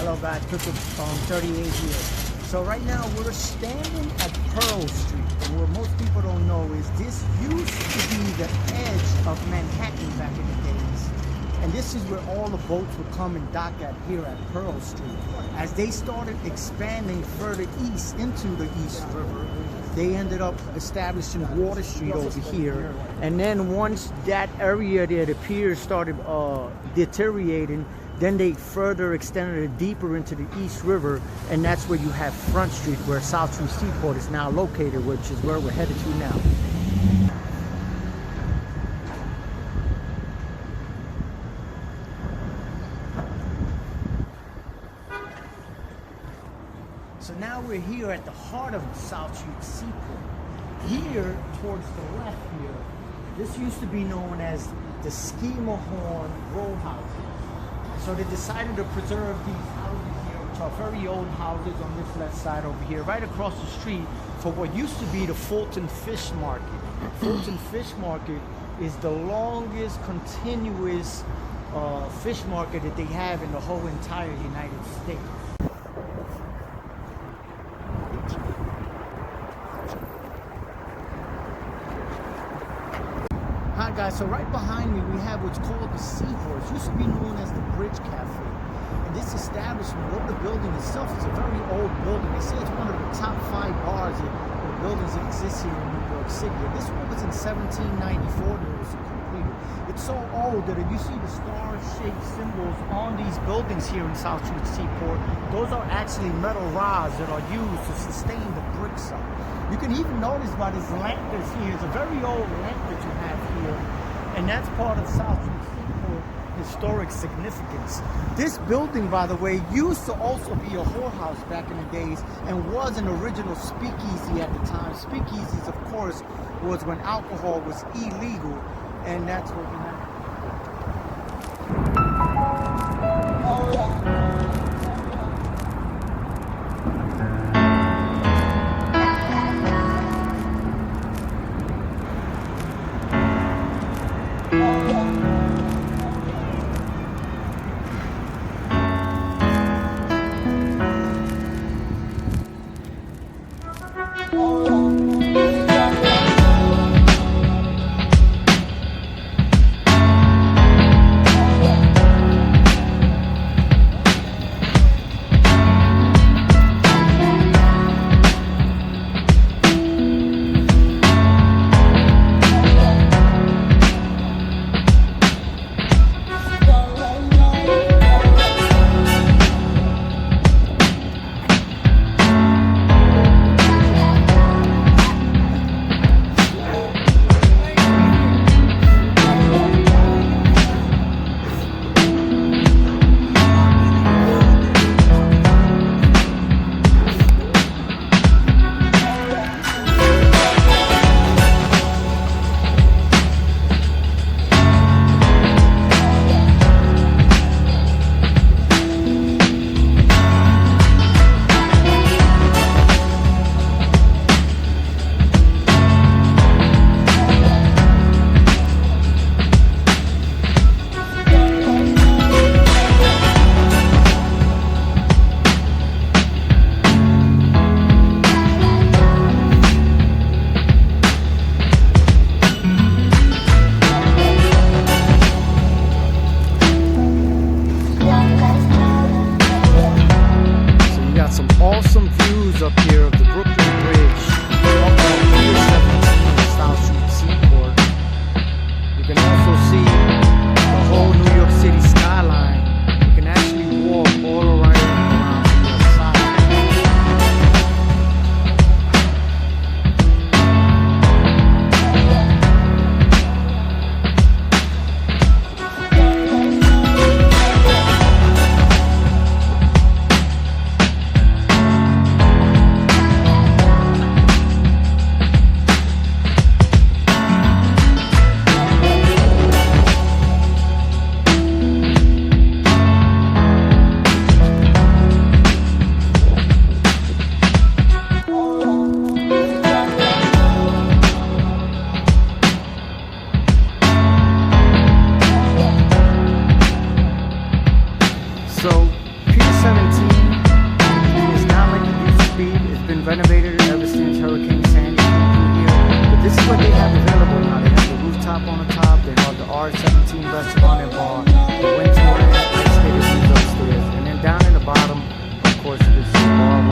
Hello guys, took it 38 years. So right now we're standing at Pearl Street. And what most people don't know is this used to be the edge of Manhattan back in the days. And this is where all the boats would come and dock at here at Pearl Street. As they started expanding further east into the East River, they ended up establishing Water Street over here. And then once that area there, the piers started deteriorating, then they further extended it deeper into the East River, and that's where you have Front Street, where South Street Seaport is now located, which is where we're headed to now. So now we're here at the heart of South Street Seaport. Here, towards the left here, this used to be known as the Schemerhorn row houses. So they decided to preserve these houses here, which are very old houses on this left side over here, right across the street for what used to be the Fulton Fish Market. Fulton Fish Market is the longest continuous fish market that they have in the whole entire United States. Hi guys, so right behind me we have what's called the Seahorse. It used to be known as the Bridge Cafe. And this establishment, although the building itself is a very old building, they say it's one of the top 5 bars or buildings that exist here in New York City. And this one was in 1794 that it was completed. It's so old that if you see the star-shaped symbols on these buildings here in South Street Seaport, those are actually metal rods that are used to sustain the bricks up. You can even notice by this lamp that's here, it's a very old lamp that you have here, and that's part of South Street Seaport historic significance. This building, by the way, used to also be a whorehouse back in the days and was an original speakeasy at the time. Speakeasies, of course, was when alcohol was illegal, and that's what we have. Awesome views up here of the Brooklyn Bridge, up on Pier 17 in South Street Seaport. You can also see the whole New York City skyline. You can actually walk all around the other side. the R17 restaurant and bar. The went to it, I stayed upstairs. And then down in the bottom, of course, this bar